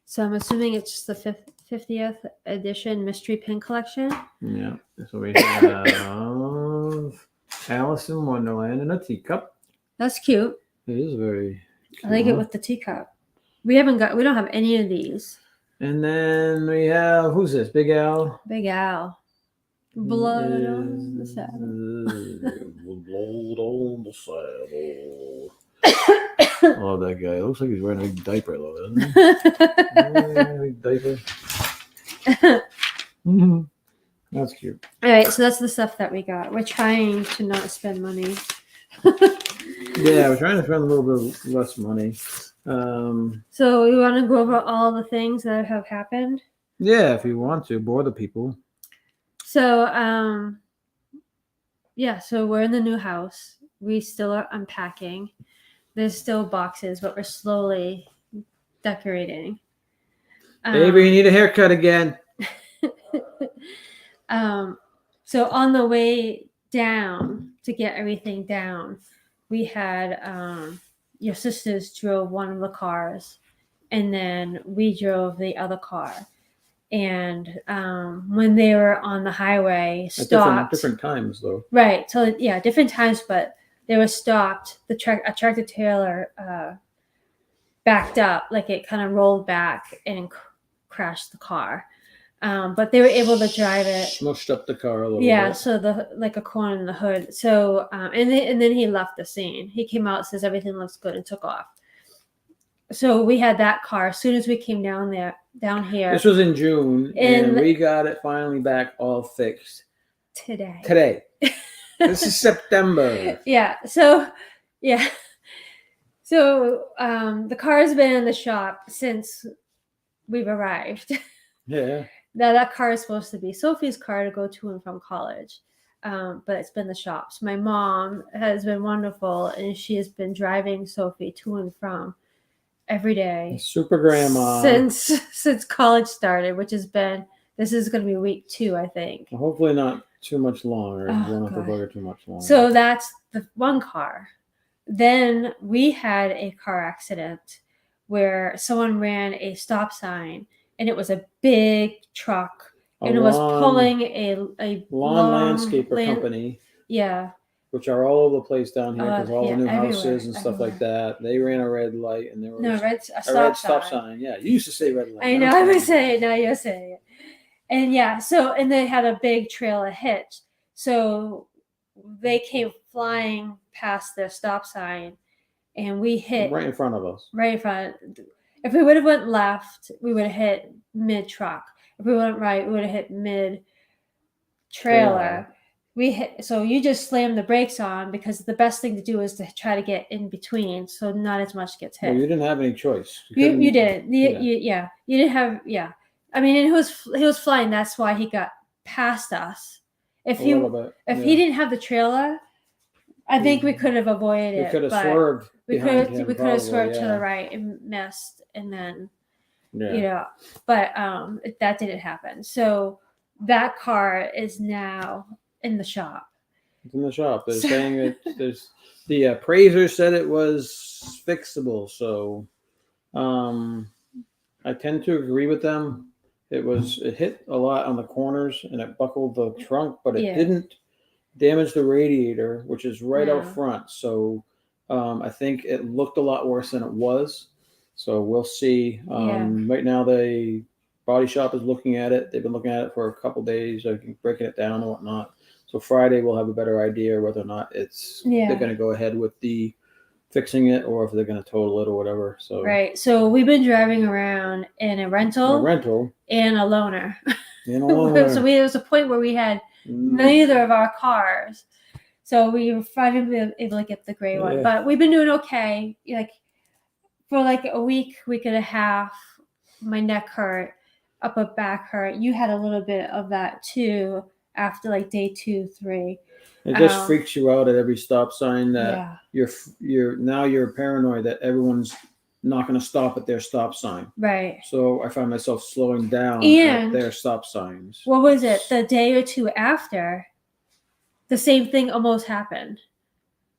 so I'm assuming it's just the 50th edition mystery pin collection. Yeah. So we have Alice in Wonderland in a teacup. That's cute. It is very. I like it cute. with the teacup. We don't have any of these. And then we have who's this? Big Al. Big Al. Blood on the saddle. Blood on the saddle. I love that guy. It looks like he's wearing a big diaper, though, doesn't he? A big diaper. Mhm. That's cute. All right, so that's the stuff that we got. We're trying to not spend money. Yeah, we're trying to spend a little bit less money. So we want to go over all the things that have happened. Yeah, if you want to bore the people. So yeah, so we're in the new house. We still are unpacking. There's still boxes, but we're slowly decorating. Baby, you need a haircut again. So on the way down to get everything down, we had your sisters drove one of the cars, and then we drove the other car. And when they were on the highway, At stopped. different times, though. Right. So yeah, different times, but they were stopped. A tractor trailer backed up, like it kind of rolled back and crashed the car. But they were able to drive it. Smushed up the car a little Yeah, bit. so like a corner in the hood. So and then he left the scene. He came out, says everything looks good, and took off. So we had that car as soon as we came down here This was in June, and And- we got it finally back all fixed today. today. This is September. Yeah. So yeah. So the car's been in the shop since we've arrived. Yeah. Now that car is supposed to be Sophie's car to go to and from college, but it's been the shops. My mom has been wonderful, and she has been driving Sophie to and from every day Super grandma. since college started, which has been this is going to be week 2, I think. Hopefully not too much longer. Oh, You don't have to God. bug her too much longer. So that's the one car. Then we had a car accident where someone ran a stop sign, and it was a big truck, and it was pulling a lawn landscaper land- company, Yeah, which are all over the place down here because all yeah, the new everywhere, houses and stuff like that. They ran a red light, and there was no, a red red stop sign. Yeah, you used to say red light. I know. I was saying it. Now you're saying it. And yeah, so and they had a big trailer hitch, so they came flying past their stop sign, and we hit right in front of us. right in front. If we would have went left, we would have hit mid truck. If we went right, we would have hit mid trailer. We hit, so you just slam the brakes on because the best thing to do is to try to get in between, so not as much gets hit. Well, you didn't have any choice. You didn't. yeah. You didn't have. Yeah, I mean, and he was flying. That's why he got past us. If A he little bit. if yeah. he didn't have the trailer, I think we could have avoided we it. could have but swerved. We behind could him, we could have probably, swerved to yeah. the right and missed, and then Yeah. you know. But that didn't happen. So that car is now in the shop. It's in the shop. They're So- saying that there's the appraiser said it was fixable. So I tend to agree with them. It hit a lot on the corners and it buckled the trunk, but it Yeah. didn't damage the radiator, which is right out No. front. So I think it looked a lot worse than it was. So we'll see. Right now, the body shop is looking at it. They've been looking at it for a couple days, breaking it down and whatnot. So Friday we'll have a better idea whether or not Yeah. they're going to go ahead with the fixing it or if they're going to total it or whatever. So Right. So we've been driving around in a a rental rental, and a loaner. you know, So there was a point where we had neither of our cars. So we were finally able to get the gray one. Yeah. But we've been doing okay. Like for like a week and a half, my neck hurt, upper back hurt. You had a little bit of that too after like day 2, 3. it just freaks you out at every stop sign that Yeah. you're paranoid that everyone's not going to stop at their stop sign. Right. So I find myself slowing down And- at their stop signs. What was it? The day or 2 after, the same thing almost happened.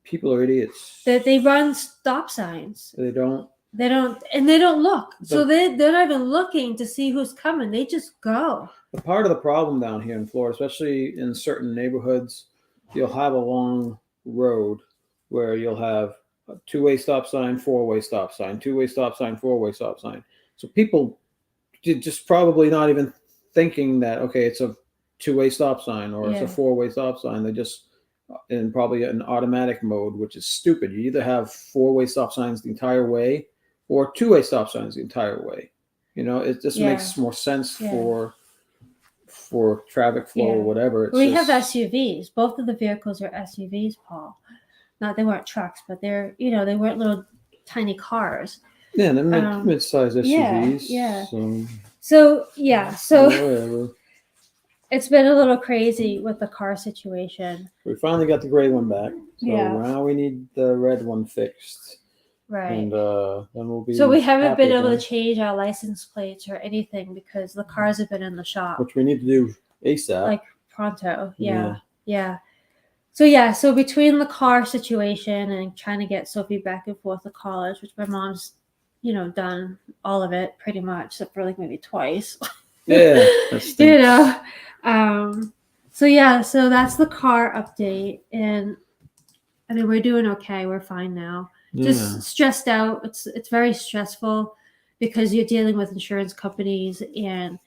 People are idiots. That they run stop signs. They don't. They don't look. So they're not even looking to see who's coming. They just go. The part of the problem down here in Florida, especially in certain neighborhoods, you'll have a long road where you'll have a two-way stop sign, four-way stop sign, two-way stop sign, four-way stop sign. So people just probably not even thinking that, okay, it's a two-way stop sign or it's a four-way stop sign. They're just in probably an automatic mode, which is stupid. You either have four-way stop signs the entire way or two-way stop signs the entire way. You know, it just makes more sense for traffic flow or whatever. We have SUVs. Both of the vehicles are SUVs, Paul. Not they weren't trucks, but they're they weren't little tiny cars. Yeah, they're mid-sized SUVs. Yeah. So So it's been a little crazy with the car situation. we finally got the gray one back. So now we need the red one fixed. Right. And then we'll be. So we haven't happy been able to again, change our license plates or anything because the cars have been in the shop. which we need to do ASAP. Like pronto. Yeah. So between the car situation and trying to get Sophie back and forth to college, which my mom's, done all of it pretty much, except for like maybe twice. Yeah, that's the So that's the car update, and I mean we're doing okay. We're fine now. Just stressed out. It's very stressful because you're dealing with insurance companies, and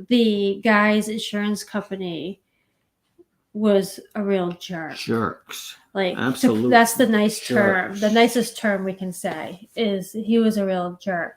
the guy's insurance company was a real jerk. jerks. Like Absolute that's the nice term. jerks. The nicest term we can say is he was a real jerk.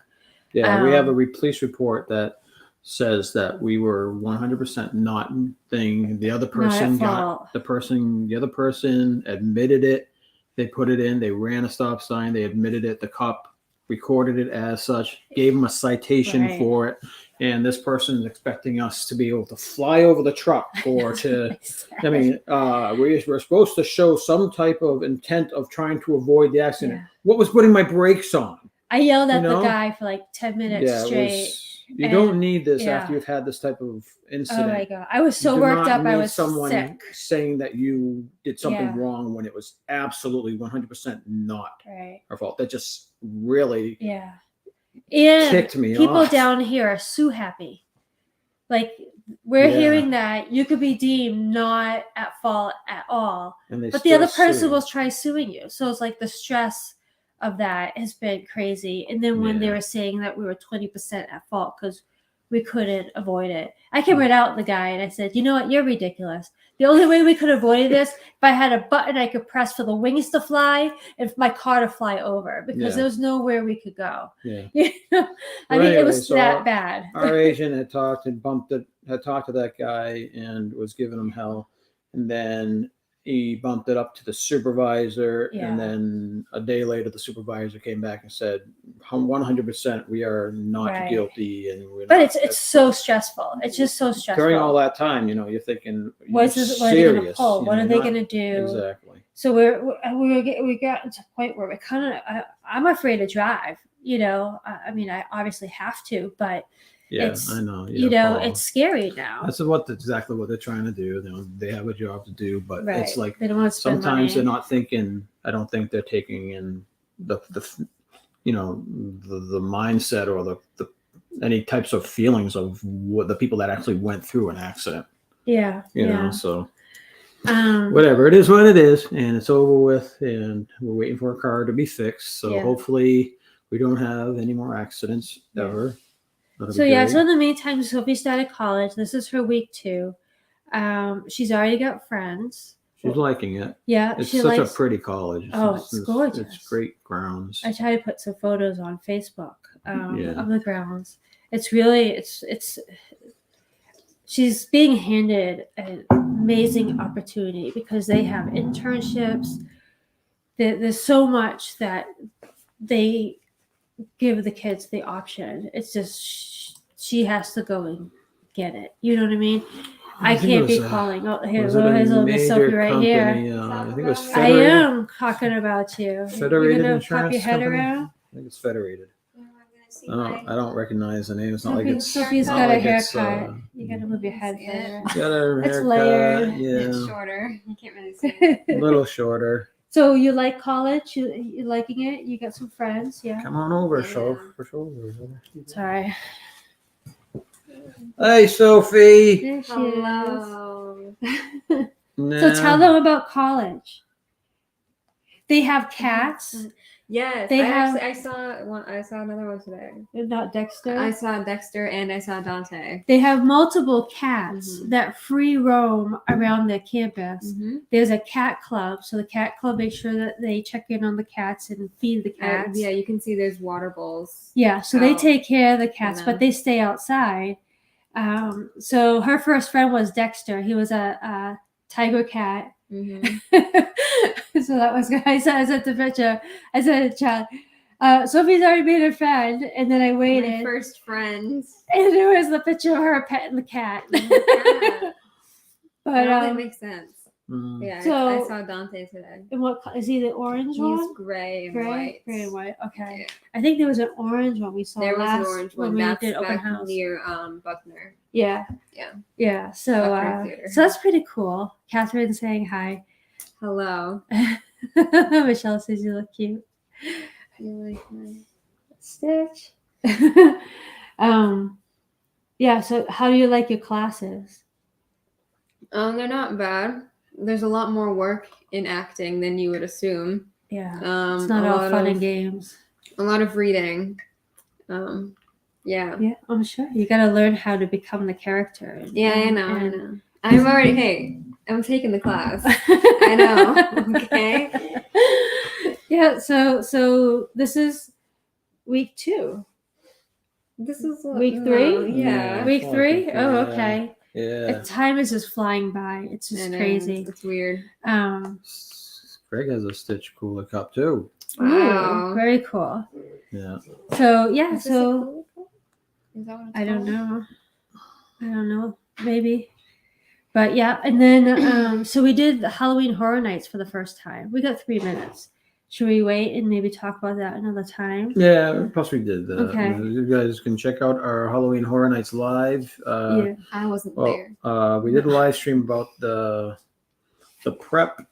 Yeah, we have a police report that says that we were 100% not thing. The other person fault. the other person admitted it. They put it in. They ran a stop sign. They admitted it. The cop recorded it as such, gave him a citation for it. And this person is expecting us to be able to fly over the truck or to, I mean, we're supposed to show some type of intent of trying to avoid the accident. Yeah. What was putting my brakes on? I yelled at the guy for like 10 minutes straight. You don't need this after you've had this type of incident. Oh my God. I was so worked up. I was someone sick. saying that you did something wrong when it was absolutely 100% not our fault. That just really ticked me people off. down here are so happy. Like we're hearing that you could be deemed not at fault at all, but the other person will try suing you. So it's like the stress of that has been crazy. And then when they were saying that we were 20% at fault because we couldn't avoid it, I came right out the guy and I said, you know what, you're ridiculous. The only way we could avoid this, if I had a button I could press for the wings to fly and for my car to fly over, because there was nowhere we could go. Yeah. I mean, it was that bad. Our agent had talked to that guy and was giving him hell. And then he bumped it up to the supervisor, and then a day later, the supervisor came back and said, "100%, we are not guilty." And but it's so stressful. It's just so stressful. During all that time, you're thinking, what are they going to pull? What are they going to do? Exactly. So we got to a point where we kind of, I'm afraid to drive. I mean, I obviously have to, but. I know. Yeah, it's scary now. That's exactly what they're trying to do. They have a job to do, but it's like they don't want to spend sometimes money. they're not thinking. I don't think they're taking in the mindset or the any types of feelings of what the people that actually went through an accident. Yeah. You know, so whatever, it is what it is, and it's over with, and we're waiting for a car to be fixed. So hopefully we don't have any more accidents ever. So in the meantime, Sophie started college. This is her week 2. She's already got friends. She's liking it. Yeah, it's such a pretty college. It's gorgeous. It's great grounds. I try to put some photos on Facebook of the grounds. It's really she's being handed an amazing opportunity because they have internships. There's so much that they give the kids the option. It's just she has to go and get it. You know what I mean? I can't be calling. Oh, here's little Miss Sophie right here. I think it was I am talking about you. Federated You're gonna Insurance pop your head Company? around? I think it's Federated. I don't recognize the name. It's not like it's. Sophie's not got a like it's, haircut. You gotta move your head See it? there. got her It's haircut. layered. It's Yeah, shorter. You can't really see it. a little shorter. So you like college? You liking it? You got some friends? Yeah. Come on over, Yeah. for shoulders. Sorry. Hey, Sophie. There she Hello. is. Nah. So tell them about college. They have cats. Yes, They I have- actually I saw one. I saw another one today. They're not Dexter. I saw Dexter and I saw Dante. They have multiple cats Mhm. that free roam around their campus. Mm-hmm. There's a cat club, so the cat club makes sure that they check in on the cats and feed the cats. Yeah, you can see there's water bowls. Yeah, so they out take care of the cats, them. but they stay outside. So her first friend was Dexter. He was a tiger cat. Mm-hmm. So that was good. I sent the picture. I said, "Child, Sophie's already made a friend," and then I My waited, first friends. and there was the picture of her petting the cat. Yeah. But that makes sense. Mm. Yeah, So- I saw Dante today. and what is he? The orange He's one? gray and Gray, white. gray and white. Okay, Yeah. I think there was an orange one we saw There was last an orange when one. we That's did open back house. near Buckner. Yeah, Yeah. yeah. So Buckner Theater. so that's pretty cool. Catherine saying hi. Hello. Michelle says you look cute. You like my Stitch. Yeah, so how do you like your classes? They're not bad. There's a lot more work in acting than you would assume. Yeah. Um, It's not a all lot fun of, and games. A lot of reading. Yeah. Yeah, I'm sure. You gotta learn how to become the character. and- Yeah, I know. and- I know. I'm already. Hey, I'm taking the class. I know. Okay. Yeah, so this is week 2. This is Week no, 3? Yeah. Week 3? Yeah. Oh, okay. Yeah. Time is just flying by. It's I just know, crazy. It's weird. Greg has a Stitch cooler cup too. Wow. Ooh, very cool. Yeah. So yeah, Is this a so cool cup? Is that what it's I don't called? know. Maybe. But yeah, and then so we did the Halloween Horror Nights for the first time. We got 3 minutes. Should we wait and maybe talk about that another time? Yeah. Plus, we did. Okay. You guys can check out our Halloween Horror Nights live. Yeah. I wasn't Well, there. we did a live stream about the prep,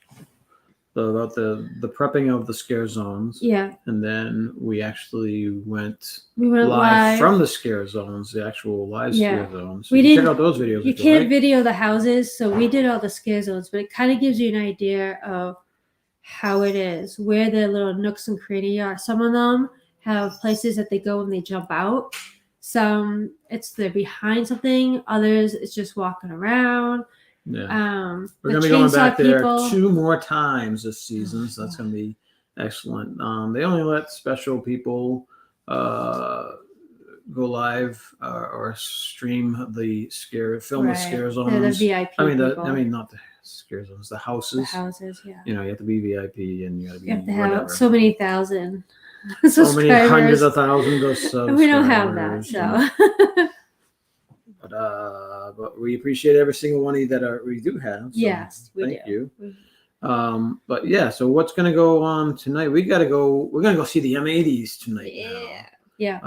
about the prepping of the scare zones, Yeah. and then we actually went We went live live. from the scare zones, the actual live Yeah. scare zones. So We you can check didn't- out those videos. You if can't like. video the houses, so we did all the scare zones, but it kind of gives you an idea of how it is, where the little nooks and crannies are. Some of them have places that they go and they jump out. Some they're behind something. Others it's just walking around. Yeah. We're the gonna be going chainsaw back there people- 2 more times this season, so that's gonna be excellent. They only let special people go live or stream the film the Right. scare They're zones. the VIP I mean, people. not the scare zones, the houses. The houses, yeah. You know, you have to be VIP and you got to be You have to have whatever. so many thousand So many hundreds subscribers. of thousands of subscribers. And we don't have that, so But we appreciate every single one of you that we do have. So yes, we thank do. you. But yeah, so what's gonna go on tonight? We're gonna go see the M80s tonight. Yeah. Yeah,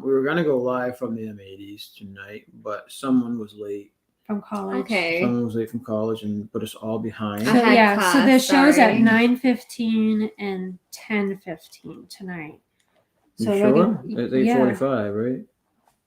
We were gonna go live from the M80s tonight, but someone was late. from college. Okay. Someone was late from college and put us all behind. So, I had yeah, so class, there's shows at sorry. 9:15 and 10:15 tonight. You So we're sure? gonna- It's yeah. 8:45, right?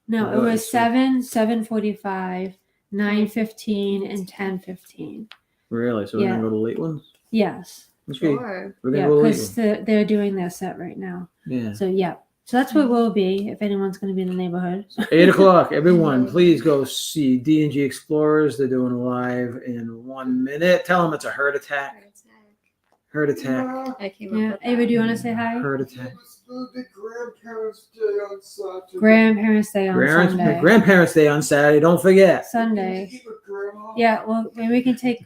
No, it What was is it? 7:45, 9:15, and 10:15. Really? So we're Yeah. gonna go to the late ones? Yes. Okay. Sure. We're gonna Yeah, go to the late because ones. they're doing their set right now. Yeah. So yeah. So that's what we'll be if anyone's going to be in the neighborhood. 8:00. Everyone, please go see D&G Explorers. They're doing live in 1 minute. Tell them it's a heart attack. Heart attack. I came Yeah, up with Ava, that. do you want to say hi? Heart attack. It's the grandparents' day on Saturday. Grandparents Day on Sunday. Grandparents Day on Saturday. Don't forget. Sunday. Keep it, Grandma. Yeah, well, maybe we can take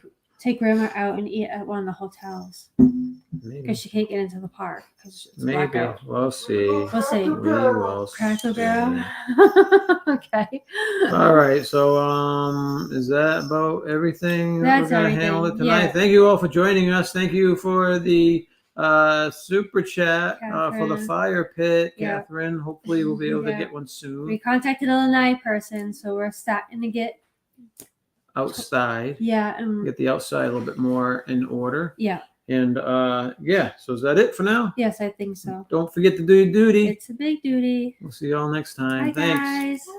Grandma out and eat at one of the hotels Maybe. because she can't get into the park because it's Maybe. blackout. We'll see. We'll see. We will Cracker see. Barrel. Okay. All right. So, is that about everything that That's we're gonna handle it everything, tonight? yeah. Thank you all for joining us. Thank you for the super chat for the Catherine. fire pit, Yeah. Catherine. Hopefully, we'll be able to Yeah. get one soon. We contacted a lanai person, so we're starting to get Outside, and get the outside a little bit more in order. yeah. And yeah, so is that it for now? Yes, I think so. Don't forget to do your duty. It's a big duty. We'll see y'all next time. Bye, Thanks. guys.